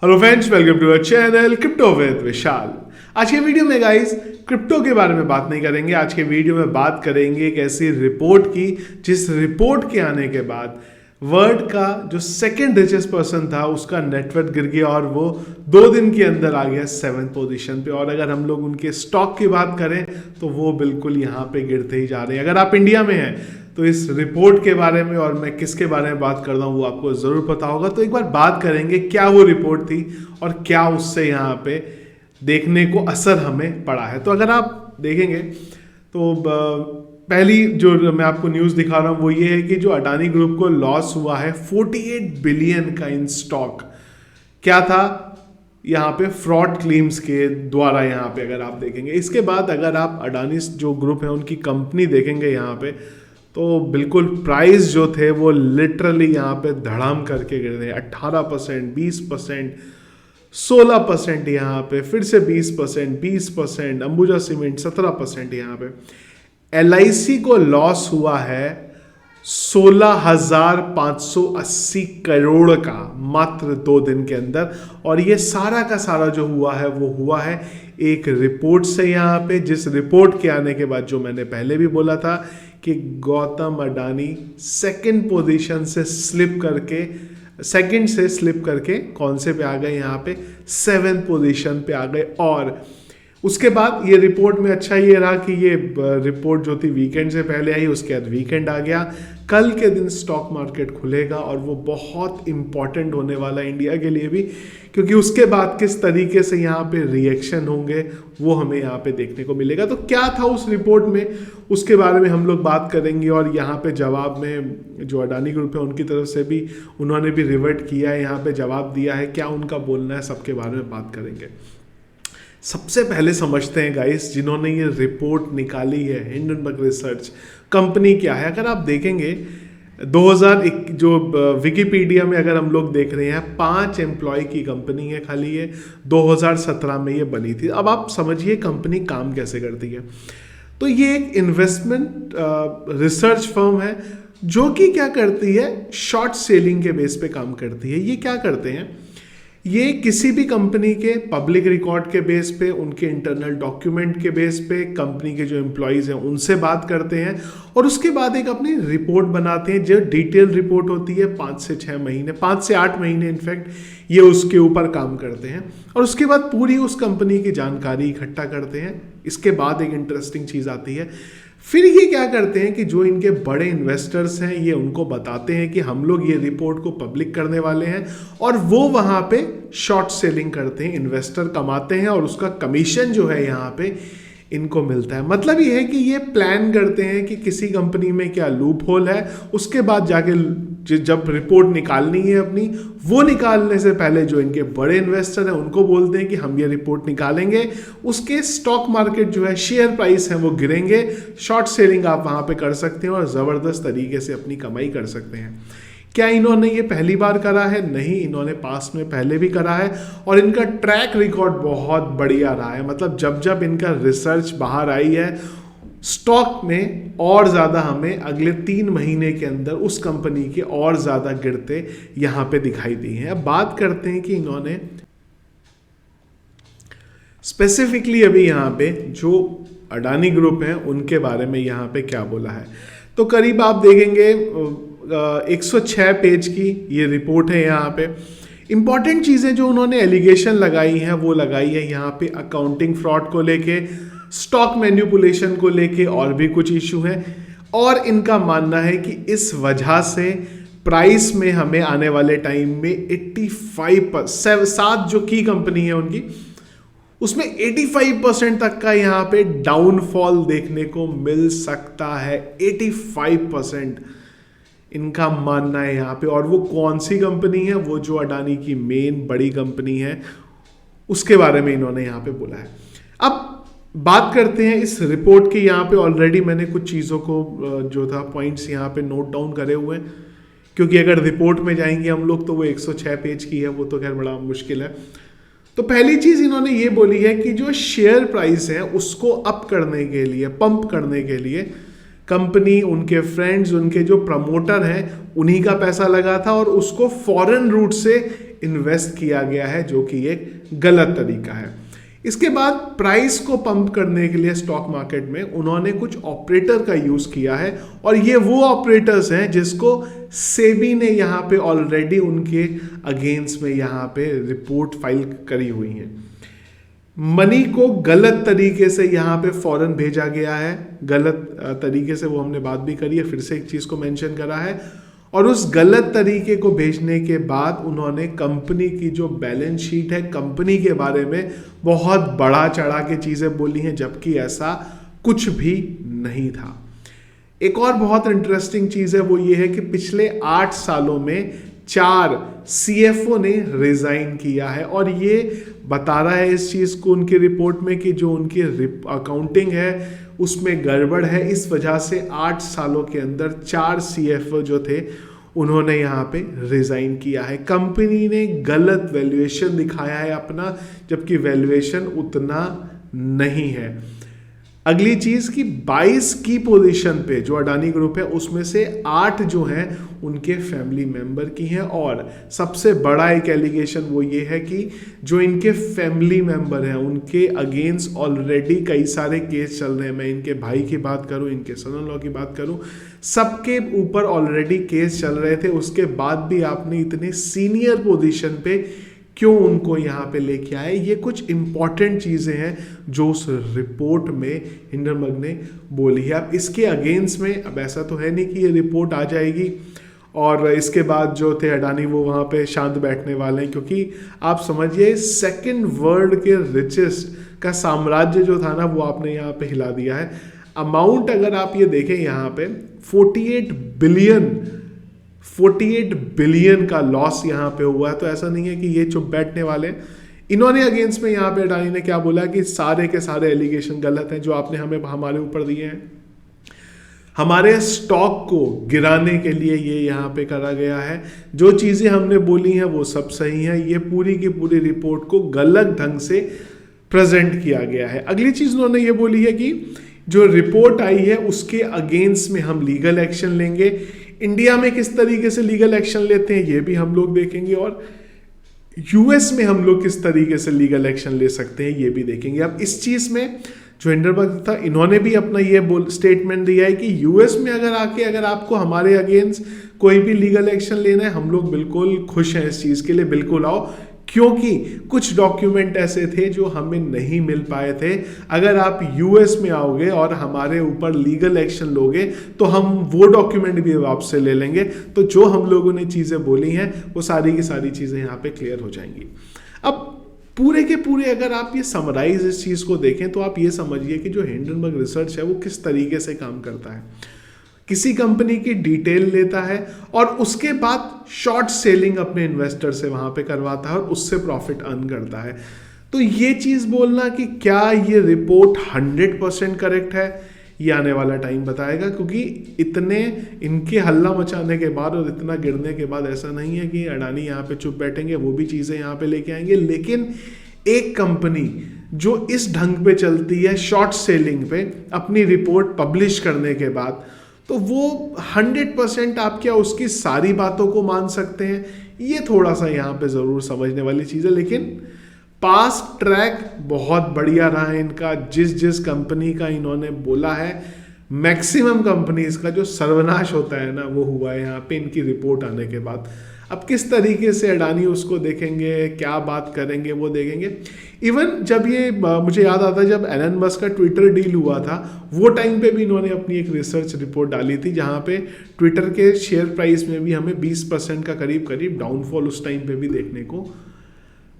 Hello friends, welcome to our channel crypto with Vishal. आज के video में गाइस क्रिप्टो के बारे में बात नहीं करेंगे। आज के वीडियो में बात करेंगे एक ऐसी रिपोर्ट की जिस रिपोर्ट के आने के बाद वर्ल्ड का जो सेकंड रिचेस्ट पर्सन था उसका नेटवर्थ गिर गया और वो 2 दिन के अंदर आ गया 7th पोजीशन पे। और अगर हम लोग उनके स्टॉक की बात करें तो वो बिल्कुल यहाँ पे गिरते ही जा रहे हैं। अगर आप इंडिया में हैं तो इस रिपोर्ट के बारे में और मैं किसके बारे में बात कर रहा हूँ वो आपको ज़रूर पता होगा। तो एक बार बात करेंगे क्या वो रिपोर्ट थी और क्या उससे यहाँ पे देखने को असर हमें पड़ा है। तो अगर आप देखेंगे तो पहली जो मैं आपको न्यूज़ दिखा रहा हूँ वो ये है कि जो अडानी ग्रुप को लॉस हुआ है 48 बिलियन का इन स्टॉक। क्या था यहाँ पे फ्रॉड क्लेम्स के द्वारा। यहाँ पे अगर आप देखेंगे इसके बाद अगर आप अडानी जो ग्रुप है उनकी कंपनी देखेंगे यहाँ पे तो बिल्कुल प्राइस जो थे वो लिटरली यहाँ पे धड़ाम करके गिर रहे हैं। 18%, 20%, 16% यहाँ पे, फिर से 20%, 20%, अंबुजा सीमेंट 17% यहाँ पे। LIC को लॉस हुआ है 16,580 करोड़ का मात्र 2 दिन के अंदर। और ये सारा का सारा जो हुआ है वो हुआ है एक रिपोर्ट से यहाँ पे, जिस रिपोर्ट के आने के बाद जो मैंने पहले भी बोला था कि गौतम अडानी सेकंड पोजीशन से स्लिप करके कौन से पे आ गए, यहाँ पे 7th पोजीशन पे आ गए। और उसके बाद ये रिपोर्ट में अच्छा ये रहा कि ये रिपोर्ट जो थी वीकेंड से पहले आई, उसके बाद वीकेंड आ गया। कल के दिन स्टॉक मार्केट खुलेगा और वो बहुत इंपॉर्टेंट होने वाला है इंडिया के लिए भी, क्योंकि उसके बाद किस तरीके से यहाँ पे रिएक्शन होंगे वो हमें यहाँ पे देखने को मिलेगा। तो क्या था उस रिपोर्ट में, उसके बारे में हम लोग बात करेंगे। और यहाँ पे जवाब में जो अडानी ग्रुप है उनकी तरफ से भी उन्होंने भी रिवर्ट किया है, यहाँ पे जवाब दिया है, क्या उनका बोलना है, सबके बारे में बात करेंगे। सबसे पहले समझते हैं गाइस जिन्होंने ये रिपोर्ट निकाली है, हिंडनबर्ग रिसर्च कंपनी क्या है। अगर आप देखेंगे 2001 जो विकिपीडिया में अगर हम लोग देख रहे हैं 5 एम्प्लॉय की कंपनी है खाली। ये 2017 में ये बनी थी। अब आप समझिए कंपनी काम कैसे करती है। तो ये एक इन्वेस्टमेंट रिसर्च फर्म है जो कि क्या करती है, शॉर्ट सेलिंग के बेस पे काम करती है। ये क्या करते हैं, ये किसी भी कंपनी के पब्लिक रिकॉर्ड के बेस पे, उनके इंटरनल डॉक्यूमेंट के बेस पे, कंपनी के जो एम्प्लॉयज़ हैं उनसे बात करते हैं और उसके बाद एक अपनी रिपोर्ट बनाते हैं जो डिटेल रिपोर्ट होती है। 5 से 6 महीने, 5 से 8 महीने इनफैक्ट ये उसके ऊपर काम करते हैं और उसके बाद पूरी उस कंपनी की जानकारी इकट्ठा करते हैं। इसके बाद एक इंटरेस्टिंग चीज़ आती है, फिर ये क्या करते हैं कि जो इनके बड़े इन्वेस्टर्स हैं ये उनको बताते हैं कि हम लोग ये रिपोर्ट को पब्लिक करने वाले हैं और वो वहाँ पे शॉर्ट सेलिंग करते हैं, इन्वेस्टर कमाते हैं और उसका कमीशन जो है यहाँ पे इनको मिलता है। मतलब ये है कि ये प्लान करते हैं कि किसी कंपनी में क्या लूप होल है, उसके बाद जाके जब रिपोर्ट निकालनी है अपनी, वो निकालने से पहले जो इनके बड़े इन्वेस्टर हैं उनको बोलते हैं कि हम ये रिपोर्ट निकालेंगे। उसके स्टॉक मार्केट जो है, शेयर प्राइस है वो गिरेंगे, शॉर्ट सेलिंग आप वहाँ पे कर सकते हैं और ज़बरदस्त तरीके से अपनी कमाई कर सकते हैं। क्या इन्होंने ये पहली बार करा है? नहीं, इन्होंने पास्ट में पहले भी करा है और इनका ट्रैक रिकॉर्ड बहुत बढ़िया रहा है। मतलब जब जब इनका रिसर्च बाहर आई है, स्टॉक में और ज़्यादा हमें अगले 3 महीने के अंदर उस कंपनी के और ज़्यादा गिरते यहाँ पे दिखाई दी हैं। अब बात करते हैं कि इन्होंने स्पेसिफिकली अभी यहाँ पे जो अडानी ग्रुप हैं उनके बारे में यहाँ पे क्या बोला है। तो करीब आप देखेंगे 106 पेज की ये रिपोर्ट है। यहाँ पे इंपॉर्टेंट चीज़ें जो उन्होंने एलिगेशन लगाई हैं वो लगाई है यहाँ पे अकाउंटिंग फ्रॉड को लेके, स्टॉक मैनिपुलेशन को लेके और भी कुछ इशू हैं। और इनका मानना है कि इस वजह से प्राइस में हमें आने वाले टाइम में 7 जो की कंपनी है उनकी, उसमें 85% तक का यहाँ पे डाउनफॉल देखने को मिल सकता है। 85% इनका मानना है यहाँ पे। और वो कौन सी कंपनी है, वो जो अडानी की मेन बड़ी कंपनी है उसके बारे में इन्होंने यहाँ पे बोला है। अब बात करते हैं इस रिपोर्ट की। यहाँ पे ऑलरेडी मैंने कुछ चीज़ों को जो था पॉइंट्स यहाँ पे नोट डाउन करे हुए हैं, क्योंकि अगर रिपोर्ट में जाएंगे हम लोग तो वो 106 पेज की है, वो तो खैर बड़ा मुश्किल है। तो पहली चीज़ इन्होंने ये बोली है कि जो शेयर प्राइस है उसको अप करने के लिए, पंप करने के लिए कंपनी, उनके फ्रेंड्स, उनके जो प्रमोटर हैं उन्हीं का पैसा लगा था और उसको फॉरेन रूट से इन्वेस्ट किया गया है, जो कि एक गलत तरीका है। इसके बाद प्राइस को पंप करने के लिए स्टॉक मार्केट में उन्होंने कुछ ऑपरेटर का यूज किया है, और ये वो ऑपरेटर्स हैं जिसको सेबी ने यहाँ पे ऑलरेडी उनके अगेंस्ट में यहाँ पे रिपोर्ट फाइल करी हुई है। मनी को गलत तरीके से यहाँ पे फॉरेन भेजा गया है, गलत तरीके से, वो हमने बात भी करी है, फिर से एक चीज को मेंशन करा है। और उस गलत तरीके को भेजने के बाद उन्होंने कंपनी की जो बैलेंस शीट है, कंपनी के बारे में बहुत बड़ा चढ़ा के चीजें बोली हैं, जबकि ऐसा कुछ भी नहीं था। एक और बहुत इंटरेस्टिंग चीज है, वो ये है कि पिछले 8 सालों में 4 CFO ने रिजाइन किया है, और ये बता रहा है इस चीज को उनकी रिपोर्ट में कि जो उनकी अकाउंटिंग है उसमें गड़बड़ है। इस वजह से 8 सालों के अंदर 4 CFO जो थे उन्होंने यहाँ पे रिजाइन किया है। कंपनी ने गलत वैल्यूएशन दिखाया है अपना, जबकि वैल्यूएशन उतना नहीं है। अगली चीज कि 22 की पोजीशन पे जो अडानी ग्रुप है उसमें से 8 जो हैं उनके फैमिली मेंबर की हैं, और सबसे बड़ा एक एलिगेशन वो ये है कि जो इनके फैमिली मेंबर हैं उनके अगेंस्ट ऑलरेडी कई सारे केस चल रहे हैं। मैं इनके भाई की बात करूं, इनके सन इन लॉ की बात करूं, सबके ऊपर ऑलरेडी केस चल रहे थे। उसके बाद भी आपने इतने सीनियर पोजीशन पे क्यों उनको यहाँ पे लेके आए? ये कुछ इंपॉर्टेंट चीजें हैं जो उस रिपोर्ट में हिंडनबर्ग ने बोली है। अब इसके अगेंस्ट में, अब ऐसा तो है नहीं कि ये रिपोर्ट आ जाएगी और इसके बाद जो थे अडानी वो वहाँ पे शांत बैठने वाले हैं, क्योंकि आप समझिए सेकंड वर्ल्ड के रिचेस्ट का साम्राज्य जो था ना वो आपने यहाँ पे हिला दिया है। अमाउंट अगर आप ये देखें यहाँ पे 48 बिलियन का लॉस यहाँ पे हुआ है। तो ऐसा नहीं है कि ये चुप बैठने वाले। इन्होंने अगेंस्ट में यहाँ पे अडानी ने क्या बोला कि सारे के सारे एलिगेशन गलत हैं जो आपने हमें हमारे ऊपर दिए हैं, हमारे स्टॉक को गिराने के लिए ये यहाँ पे करा गया है, जो चीजें हमने बोली हैं वो सब सही हैं। ये पूरी की पूरी रिपोर्ट को गलत ढंग से प्रेजेंट किया गया है। अगली चीज उन्होंने ये बोली है कि जो रिपोर्ट आई है उसके अगेंस्ट में हम लीगल एक्शन लेंगे। इंडिया में किस तरीके से लीगल एक्शन लेते हैं ये भी हम लोग देखेंगे, और यूएस में हम लोग किस तरीके से लीगल एक्शन ले सकते हैं ये भी देखेंगे। अब इस चीज में जो हिंडनबर्ग था इन्होंने भी अपना ये स्टेटमेंट दिया है कि यूएस में अगर आपको हमारे अगेंस्ट कोई भी लीगल एक्शन लेना है, हम लोग बिल्कुल खुश हैं इस चीज के लिए, बिल्कुल आओ, क्योंकि कुछ डॉक्यूमेंट ऐसे थे जो हमें नहीं मिल पाए थे। अगर आप यूएस में आओगे और हमारे ऊपर लीगल एक्शन लोगे तो हम वो डॉक्यूमेंट भी आपसे ले लेंगे। तो जो हम लोगों ने चीजें बोली हैं वो सारी की सारी चीजें यहाँ पे क्लियर हो जाएंगी। अब पूरे के पूरे अगर आप ये समराइज इस चीज को देखें तो आप ये समझिए कि जो हिंडनबर्ग रिसर्च है वो किस तरीके से काम करता है। किसी कंपनी की डिटेल लेता है और उसके बाद शॉर्ट सेलिंग अपने इन्वेस्टर से वहां पे करवाता है और उससे प्रॉफिट अर्न करता है। तो ये चीज बोलना कि क्या ये रिपोर्ट 100% करेक्ट है, ये आने वाला टाइम बताएगा, क्योंकि इतने इनके हल्ला मचाने के बाद और इतना गिरने के बाद ऐसा नहीं है कि अडानी यहाँ पे चुप बैठेंगे, वो भी चीजें यहाँ पे लेके आएंगे। लेकिन एक कंपनी जो इस ढंग पे चलती है शॉर्ट सेलिंग पे अपनी रिपोर्ट पब्लिश करने के बाद, तो वो 100% आप क्या उसकी सारी बातों को मान सकते हैं? ये थोड़ा सा यहाँ पे जरूर समझने वाली चीज है। लेकिन पास्ट ट्रैक बहुत बढ़िया रहा है इनका। जिस कंपनी का इन्होंने बोला है, मैक्सिमम कंपनीज का जो सर्वनाश होता है ना वो हुआ है यहाँ पे इनकी रिपोर्ट आने के बाद। अब किस तरीके से अडानी उसको देखेंगे, क्या बात करेंगे वो देखेंगे। इवन जब ये मुझे याद आता है जब एलन मस्क का ट्विटर डील हुआ था वो टाइम पे भी इन्होंने अपनी एक रिसर्च रिपोर्ट डाली थी जहां पे ट्विटर के शेयर प्राइस में भी हमें 20% का करीब डाउनफॉल उस टाइम पे भी देखने को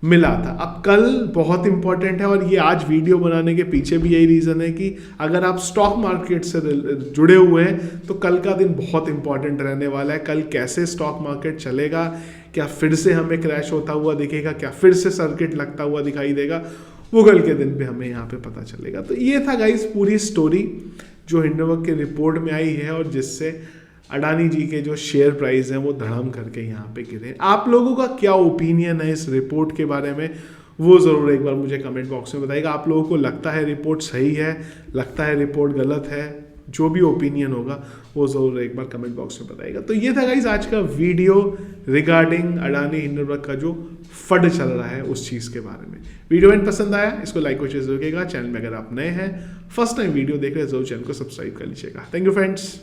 मिला था। अब कल बहुत इंपॉर्टेंट है और ये आज वीडियो बनाने के पीछे भी यही रीजन है कि अगर आप स्टॉक मार्केट से जुड़े हुए हैं तो कल का दिन बहुत इंपॉर्टेंट रहने वाला है। कल कैसे स्टॉक मार्केट चलेगा, क्या फिर से हमें क्रैश होता हुआ दिखेगा, क्या फिर से सर्किट लगता हुआ दिखाई देगा, वो कल के दिन पे हमें यहाँ पे पता चलेगा। तो ये था गाइस पूरी स्टोरी जो हिंडनबर्ग के रिपोर्ट में आई है और जिससे अडानी जी के जो शेयर प्राइस हैं वो धड़ाम करके यहाँ पे गिरे। आप लोगों का क्या ओपिनियन है इस रिपोर्ट के बारे में वो ज़रूर एक बार मुझे कमेंट बॉक्स में बताइएगा। आप लोगों को लगता है रिपोर्ट सही है, लगता है रिपोर्ट गलत है, जो भी ओपिनियन होगा वो ज़रूर एक बार कमेंट बॉक्स में बताइएगा। तो ये था गाइस आज का वीडियो रिगार्डिंग अडानी हिंडनबर्ग का जो फंड चल रहा है उस चीज़ के बारे में। वीडियो में पसंद आया इसको लाइक और शेयर जरूर कीजिएगा। चैनल में अगर आप नए हैं, फर्स्ट टाइम वीडियो देख रहे हैं, जरूर चैनल को सब्सक्राइब कर लीजिएगा। Thank you friends.